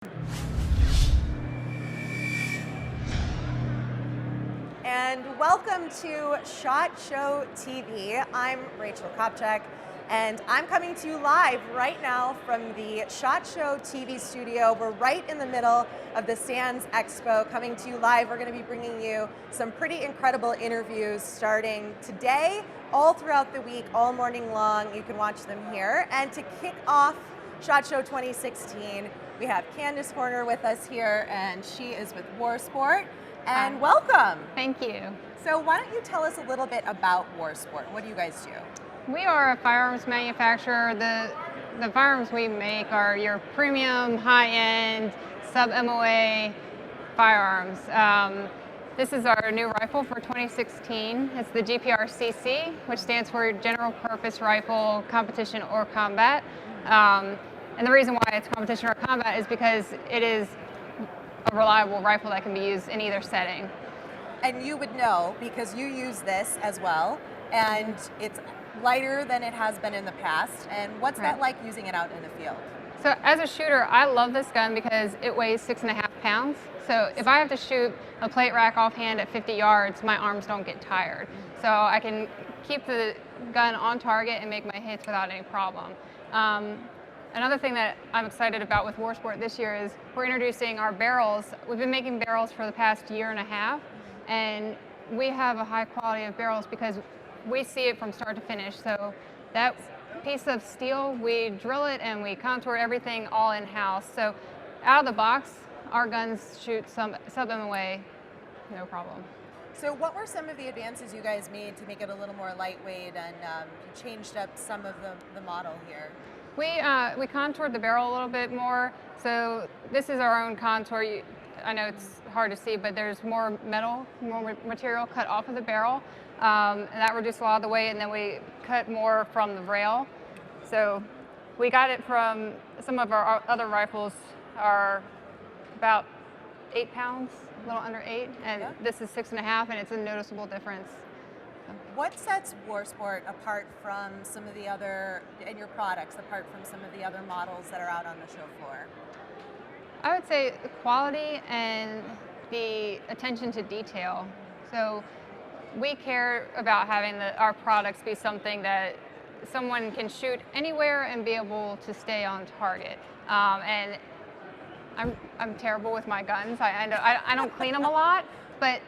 And welcome to SHOT Show TV. I'm Rachel Kopczyk, and I'm coming to you live right now from the SHOT Show TV studio. We're right in the middle of the Sands Expo. Coming to you live, we're going to be bringing you some pretty incredible interviews starting today, all throughout the week, all morning long. You can watch them here. And to kick off SHOT Show 2016, we have Candice Horner with us here, and she is with Warsport. And welcome. Thank you. So why don't you tell us a little bit about Warsport? What do you guys do? We are a firearms manufacturer. The firearms we make are your premium, high-end, sub-MOA firearms. This is our new rifle for 2016. It's the GPRCC, which stands for General Purpose Rifle Competition or Combat. And the reason why it's competition or combat is because it is a reliable rifle that can be used in either setting. And you would know because you use this as well, and it's lighter than it has been in the past. And what's that like using it out in the field? So as a shooter, I love this gun because it weighs 6.5 pounds. So if I have to shoot a plate rack offhand at 50 yards, my arms don't get tired. So I can keep the gun on target and make my hits without any problem. Another thing that I'm excited about with Warsport this year is we're introducing our barrels. We've been making barrels for the past year and a half, and we have a high quality of barrels because we see it from start to finish. So that piece of steel, we drill it and we contour everything all in-house. So out of the box, our guns shoot some sub-MOA, no problem. So what were some of the advances you guys made to make it a little more lightweight, and you changed up some of the model here? We contoured the barrel a little bit more. So this is our own contour. I know it's hard to see, but there's more metal, more material cut off of the barrel, and that reduced a lot of the weight. And then we cut more from the rail. So we got it from some of our other rifles are about 8 pounds, a little under 8, and this is 6.5, and it's a noticeable difference. What sets Warsport apart from some of the other, and your products, apart from some of the other models that are out on the show floor? I would say the quality and the attention to detail. So we care about having our products be something that someone can shoot anywhere and be able to stay on target. And I'm terrible with my guns. I don't clean them a lot, but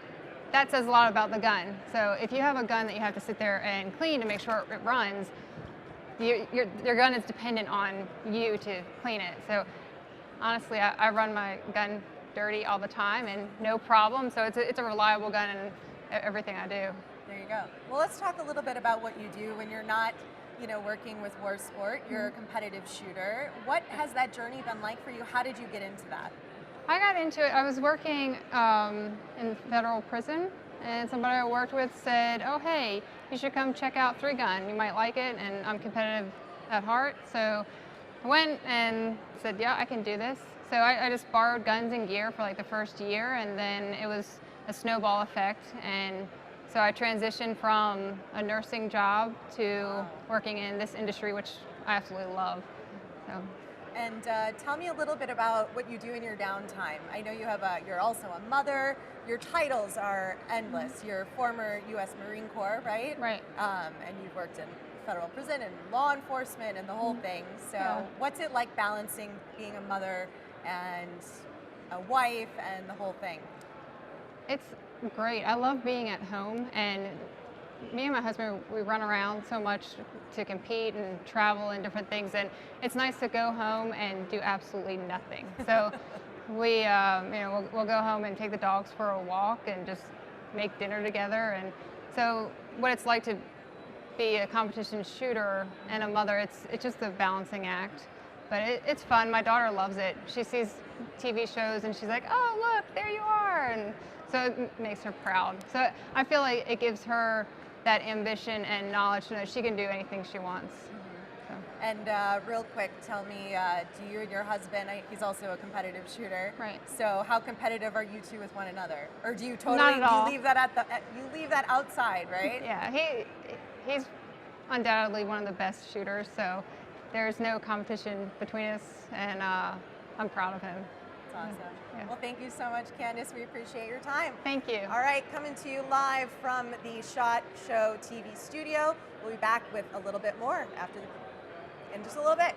that says a lot about the gun. So if you have a gun that you have to sit there and clean to make sure it runs, your gun is dependent on you to clean it. So honestly, I run my gun dirty all the time and no problem. So it's a reliable gun in everything I do. There you go. Well, let's talk a little bit about what you do when you're not, working with Warsport. You're a competitive shooter. What has that journey been like for you? How did you get into that? I got into it. I was working in federal prison, and somebody I worked with said, "Oh, hey, you should come check out 3-Gun. You might like it." And I'm competitive at heart, so I went and said, "Yeah, I can do this." So I just borrowed guns and gear for like the first year, and then it was a snowball effect. And so I transitioned from a nursing job to working in this industry, which I absolutely love. So. And tell me a little bit about what you do in your downtime. I know you're also a mother. Your titles are endless. You're former U.S. Marine Corps, right? Right. And you've worked in federal prison and law enforcement and the whole thing. So what's it like balancing being a mother and a wife and the whole thing? It's great. I love being at home, and me and my husband, we run around so much to compete and travel and different things, and it's nice to go home and do absolutely nothing. So we'll go home and take the dogs for a walk and just make dinner together. And so what it's like to be a competition shooter and a mother, it's just a balancing act. But it's fun. My daughter loves it. She sees TV shows and she's like, "Oh, look, there you are." And so it makes her proud. So I feel like it gives her that ambition and knowledge to know she can do anything she wants. So. And real quick, tell me, do you and your husband, he's also a competitive shooter. Right. So how competitive are you two with one another? Or do you totally, Not at all. you leave that outside, right? Yeah, he's undoubtedly one of the best shooters, so there's no competition between us, and I'm proud of him. That's awesome. Yeah. Well, thank you so much, Candice. We appreciate your time. Thank you. All right, coming to you live from the SHOT Show TV studio. We'll be back with a little bit more in just a little bit.